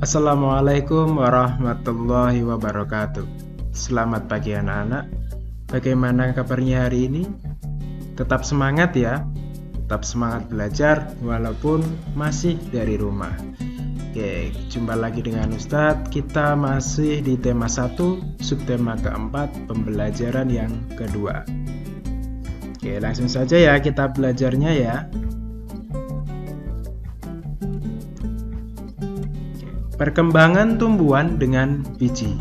Assalamualaikum warahmatullahi wabarakatuh. Selamat pagi anak-anak. Bagaimana kabarnya hari ini? Tetap semangat ya. Tetap semangat belajar walaupun masih dari rumah. Oke, jumpa lagi dengan Ustadz. Kita masih di tema 1, subtema keempat, pembelajaran yang kedua. Oke, langsung saja ya kita belajarnya ya. Perkembangan tumbuhan dengan biji.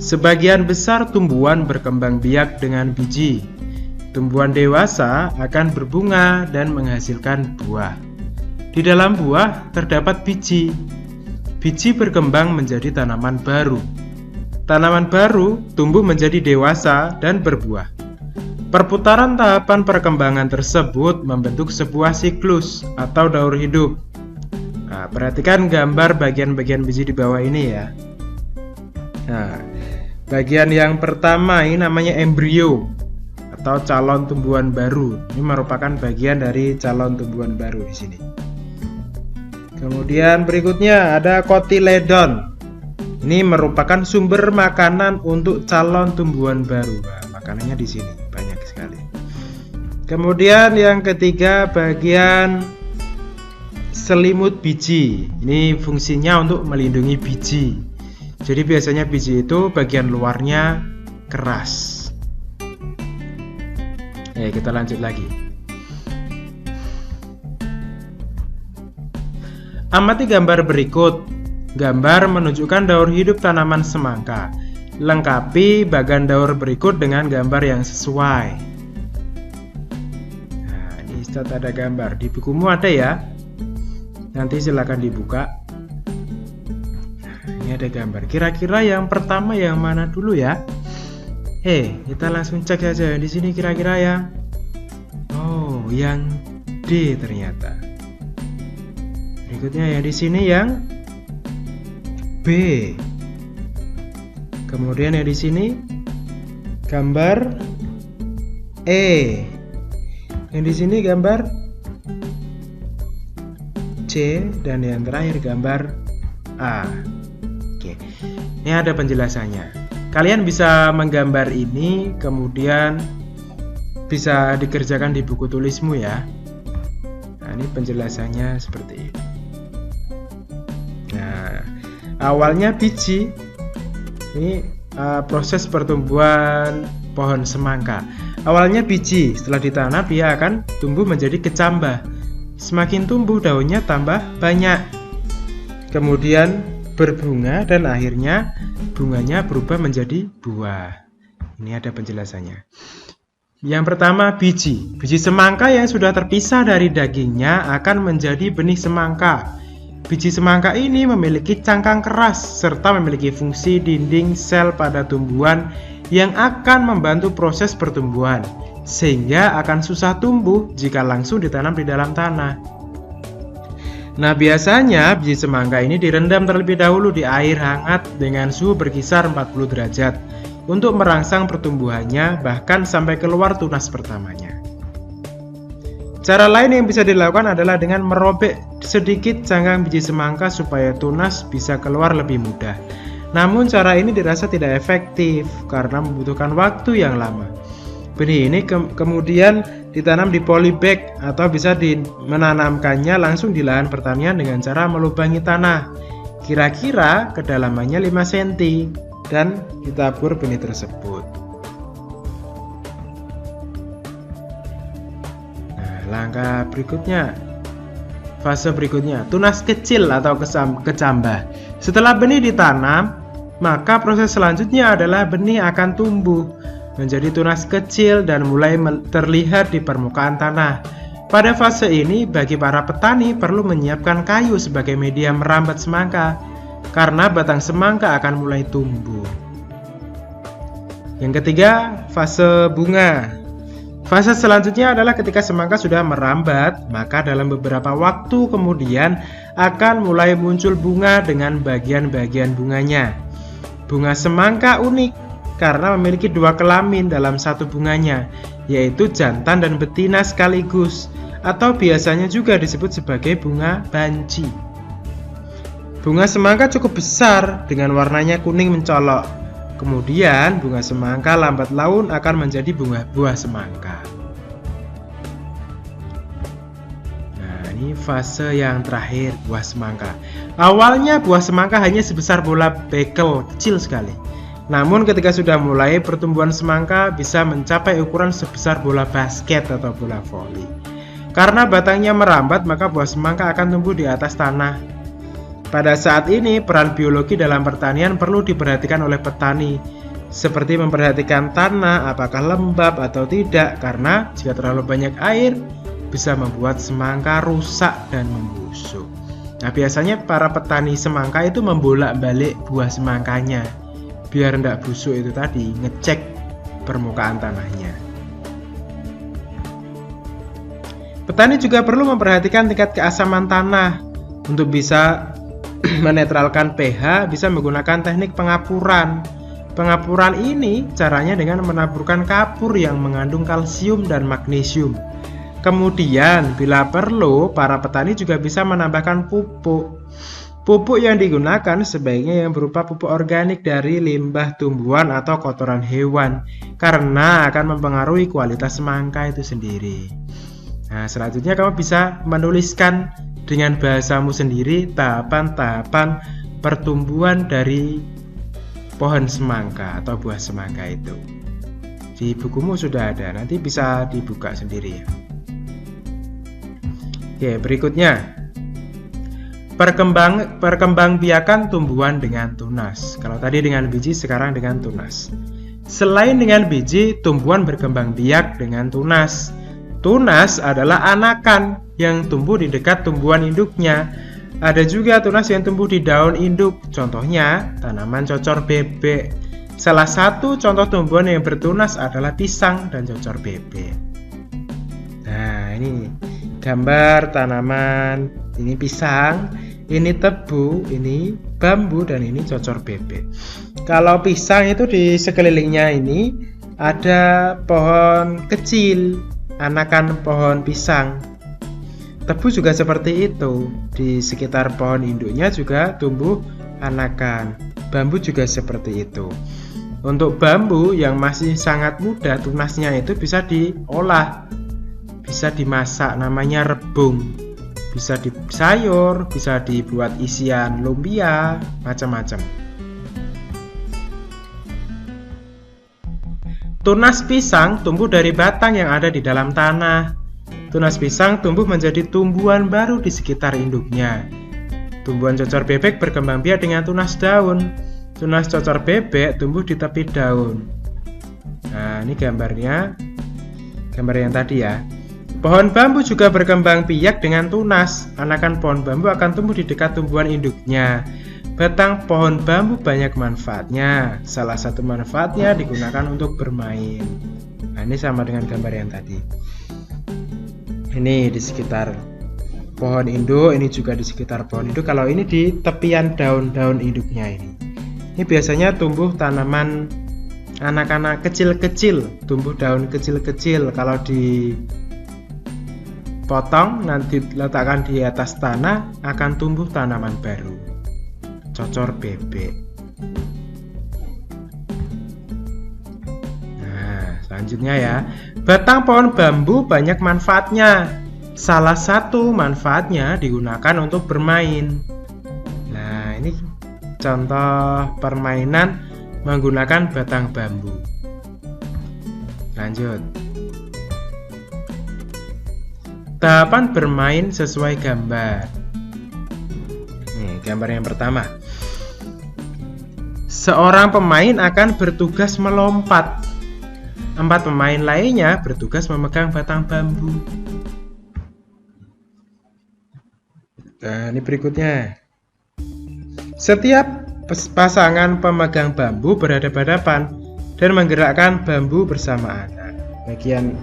Sebagian besar tumbuhan berkembang biak dengan biji. Tumbuhan dewasa akan berbunga dan menghasilkan buah. Di dalam buah terdapat biji. Biji berkembang menjadi tanaman baru. Tanaman baru tumbuh menjadi dewasa dan berbuah. Perputaran tahapan perkembangan tersebut membentuk sebuah siklus atau daur hidup. Nah, perhatikan gambar bagian-bagian biji di bawah ini ya. Nah, bagian yang pertama ini namanya embrio atau calon tumbuhan baru. Ini merupakan bagian dari calon tumbuhan baru di sini. Kemudian berikutnya ada kotiledon. Ini merupakan sumber makanan untuk calon tumbuhan baru. Nah, makanannya di sini banyak sekali. Kemudian yang ketiga bagian selimut biji. Ini fungsinya untuk melindungi biji. Jadi biasanya biji itu bagian luarnya keras. Kita lanjut lagi. Amati gambar berikut. Gambar menunjukkan daur hidup tanaman semangka. Lengkapi bagan daur berikut dengan gambar yang sesuai. Nah, ini Ustadz ada gambar. Di bukumu ada ya. Nanti silakan dibuka. Nah, ini ada gambar. Kira-kira yang pertama yang mana dulu ya? Kita langsung cek saja di sini kira-kira yang yang D ternyata. Berikutnya yang di sini yang B. Kemudian yang di sini gambar E. Yang di sini gambar C dan yang terakhir gambar A. Oke. Ini ada penjelasannya. Kalian bisa menggambar ini kemudian bisa dikerjakan di buku tulismu ya. Nah, ini penjelasannya seperti ini. Nah, awalnya biji. Ini proses pertumbuhan pohon semangka. Awalnya biji, setelah ditanam dia akan tumbuh menjadi kecambah. Semakin tumbuh daunnya tambah banyak. Kemudian berbunga dan akhirnya bunganya berubah menjadi buah. Ini ada penjelasannya. Yang pertama biji. Biji semangka yang sudah terpisah dari dagingnya akan menjadi benih semangka. Biji semangka ini memiliki cangkang keras serta memiliki fungsi dinding sel pada tumbuhan yang akan membantu proses pertumbuhan, sehingga akan susah tumbuh jika langsung ditanam di dalam tanah. Nah, biasanya biji semangka ini direndam terlebih dahulu di air hangat dengan suhu berkisar 40 derajat untuk merangsang pertumbuhannya bahkan sampai keluar tunas pertamanya. Cara lain yang bisa dilakukan adalah dengan merobek sedikit cangkang biji semangka supaya tunas bisa keluar lebih mudah. Namun cara ini dirasa tidak efektif karena membutuhkan waktu yang lama. Benih ini kemudian ditanam di polybag atau bisa menanamkannya langsung di lahan pertanian dengan cara melubangi tanah. Kira-kira kedalamannya 5 cm dan ditabur benih tersebut. Nah, langkah berikutnya, fase berikutnya, tunas kecil atau kecambah. Setelah benih ditanam, maka proses selanjutnya adalah benih akan tumbuh menjadi tunas kecil dan mulai terlihat di permukaan tanah. Pada fase ini, bagi para petani perlu menyiapkan kayu sebagai media merambat semangka, karena batang semangka akan mulai tumbuh. Yang ketiga, fase bunga. Fase selanjutnya adalah ketika semangka sudah merambat, maka dalam beberapa waktu kemudian akan mulai muncul bunga dengan bagian-bagian bunganya. Bunga semangka unik karena memiliki 2 kelamin dalam satu bunganya, yaitu jantan dan betina sekaligus, atau biasanya juga disebut sebagai bunga banci. Bunga semangka cukup besar dengan warnanya kuning mencolok. Kemudian bunga semangka lambat laun akan menjadi buah semangka. Nah, ini fase yang terakhir buah semangka. Awalnya buah semangka hanya sebesar bola bekel, kecil sekali. Namun ketika sudah mulai pertumbuhan semangka bisa mencapai ukuran sebesar bola basket atau bola voli. Karena batangnya merambat, maka buah semangka akan tumbuh di atas tanah. Pada saat ini, peran biologi dalam pertanian perlu diperhatikan oleh petani, seperti memperhatikan tanah apakah lembab atau tidak, karena jika terlalu banyak air bisa membuat semangka rusak dan membusuk. Nah, biasanya para petani semangka itu membolak-balik buah semangkanya biar tidak busuk, itu tadi ngecek permukaan tanahnya. Petani juga perlu memperhatikan tingkat keasaman tanah. Untuk bisa menetralkan pH, bisa menggunakan teknik pengapuran. Pengapuran ini caranya dengan menaburkan kapur yang mengandung kalsium dan magnesium. Kemudian bila perlu, para petani juga bisa menambahkan pupuk. Pupuk yang digunakan sebaiknya yang berupa pupuk organik dari limbah tumbuhan atau kotoran hewan, karena akan mempengaruhi kualitas semangka itu sendiri. Nah, selanjutnya kamu bisa menuliskan dengan bahasamu sendiri tahapan-tahapan pertumbuhan dari pohon semangka atau buah semangka itu. Di bukumu sudah ada, nanti bisa dibuka sendiri ya. Oke, berikutnya perkembangbiakan tumbuhan dengan tunas. Kalau tadi dengan biji, sekarang dengan tunas. Selain dengan biji, tumbuhan berkembang biak dengan tunas. Tunas adalah anakan yang tumbuh di dekat tumbuhan induknya. Ada juga tunas yang tumbuh di daun induk. Contohnya tanaman cocor bebek. Salah satu contoh tumbuhan yang bertunas adalah pisang dan cocor bebek. Nah, ini gambar tanaman. Ini pisang, ini tebu, ini bambu, dan ini cocor bebek. Kalau pisang itu di sekelilingnya ini ada pohon kecil, anakan pohon pisang. Tebu juga seperti itu, di sekitar pohon induknya juga tumbuh anakan. Bambu juga seperti itu. Untuk bambu yang masih sangat muda, tunasnya itu bisa diolah, bisa dimasak, namanya rebung. Bisa disayur, bisa dibuat isian lumpia, macam-macam. Tunas pisang tumbuh dari batang yang ada di dalam tanah. Tunas pisang tumbuh menjadi tumbuhan baru di sekitar induknya. Tumbuhan cocor bebek berkembang biak dengan tunas daun. Tunas cocor bebek tumbuh di tepi daun. Nah, ini gambarnya, gambar yang tadi ya. Pohon bambu juga berkembang biak dengan tunas. Anakan pohon bambu akan tumbuh di dekat tumbuhan induknya. Batang pohon bambu banyak manfaatnya. Salah satu manfaatnya digunakan untuk bermain. Nah, ini sama dengan gambar yang tadi. Ini di sekitar pohon induk, ini juga di sekitar pohon induk. Kalau ini di tepian daun-daun induknya ini. Ini biasanya tumbuh tanaman anak-anak kecil-kecil, tumbuh daun kecil-kecil. Kalau dipotong nanti letakkan di atas tanah akan tumbuh tanaman baru. Cocor bebek. Nah, selanjutnya ya. Batang pohon bambu banyak manfaatnya. Salah satu manfaatnya digunakan untuk bermain. Nah, ini contoh permainan menggunakan batang bambu. Lanjut. Tahapan bermain sesuai gambar. Nih, gambar yang pertama. Seorang pemain akan bertugas melompat. 4 pemain lainnya bertugas memegang batang bambu. Nah, ini berikutnya. Setiap pasangan pemegang bambu berhadapan-hadapan dan menggerakkan bambu bersamaan. Bagian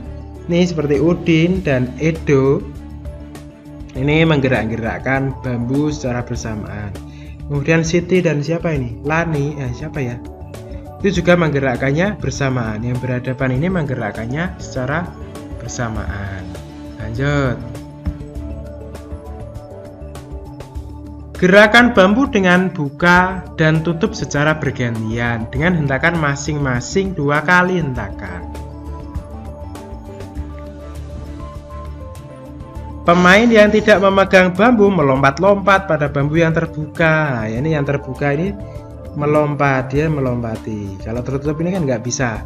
ini seperti Udin dan Edo. Ini menggerak-gerakkan bambu secara bersamaan. Kemudian Siti dan siapa ini? Lani, siapa ya? Itu juga menggerakkannya bersamaan. Yang berhadapan ini menggerakkannya secara bersamaan. Lanjut. Gerakan bambu dengan buka dan tutup secara bergantian dengan hentakan masing-masing 2 kali hentakan. Pemain yang tidak memegang bambu melompat-lompat pada bambu yang terbuka. Nah, ini yang terbuka ini melompat, dia melompati. Kalau tertutup ini kan nggak bisa.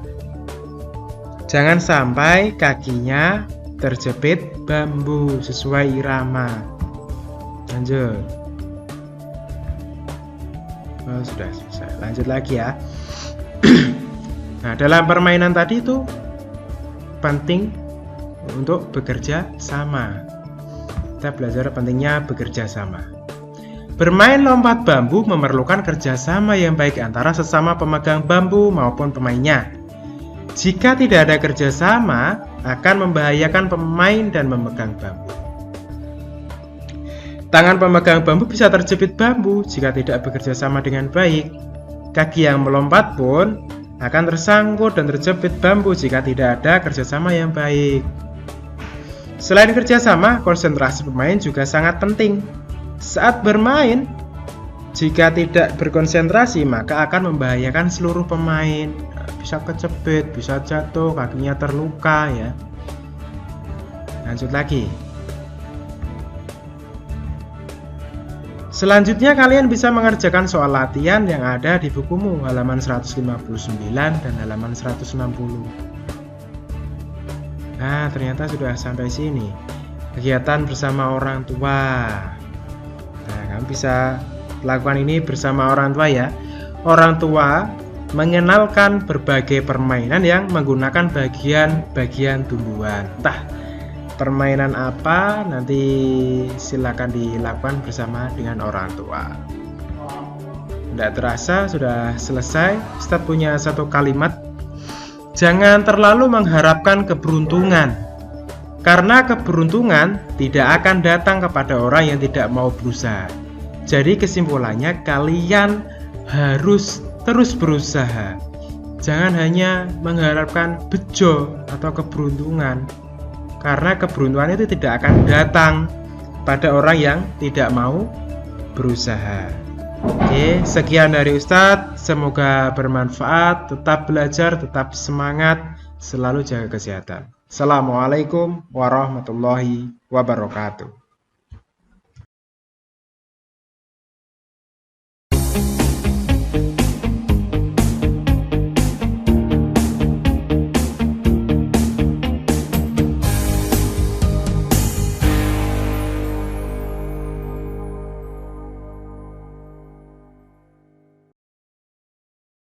Jangan sampai kakinya terjepit bambu sesuai irama. Lanjut. Oh, sudah selesai. Lanjut lagi ya. Nah, dalam permainan tadi itu penting untuk bekerja sama. Kita belajar pentingnya bekerja sama. Bermain lompat bambu memerlukan kerjasama yang baik antara sesama pemegang bambu maupun pemainnya. Jika tidak ada kerjasama, akan membahayakan pemain dan memegang bambu. Tangan pemegang bambu bisa terjepit bambu jika tidak bekerja sama dengan baik. Kaki yang melompat pun akan tersangkut dan terjepit bambu jika tidak ada kerjasama yang baik. Selain kerjasama, konsentrasi pemain juga sangat penting. Saat bermain, jika tidak berkonsentrasi maka akan membahayakan seluruh pemain. Bisa kejepit, bisa jatuh, kakinya terluka ya. Lanjut lagi. Selanjutnya kalian bisa mengerjakan soal latihan yang ada di bukumu halaman 159 dan halaman 160. Nah, ternyata sudah sampai sini. Kegiatan bersama orang tua. Nah, kamu bisa lakukan ini bersama orang tua ya. Orang tua mengenalkan berbagai permainan yang menggunakan bagian-bagian tumbuhan. Entah permainan apa, nanti silakan dilakukan bersama dengan orang tua. Tidak terasa sudah selesai. Ustadz punya satu kalimat. Jangan terlalu mengharapkan keberuntungan, karena keberuntungan tidak akan datang kepada orang yang tidak mau berusaha. Jadi kesimpulannya kalian harus terus berusaha. Jangan hanya mengharapkan bejo atau keberuntungan, karena keberuntungan itu tidak akan datang pada orang yang tidak mau berusaha. Oke, sekian dari Ustadz. Semoga bermanfaat. Tetap belajar, tetap semangat, selalu jaga kesehatan. Assalamualaikum warahmatullahi wabarakatuh.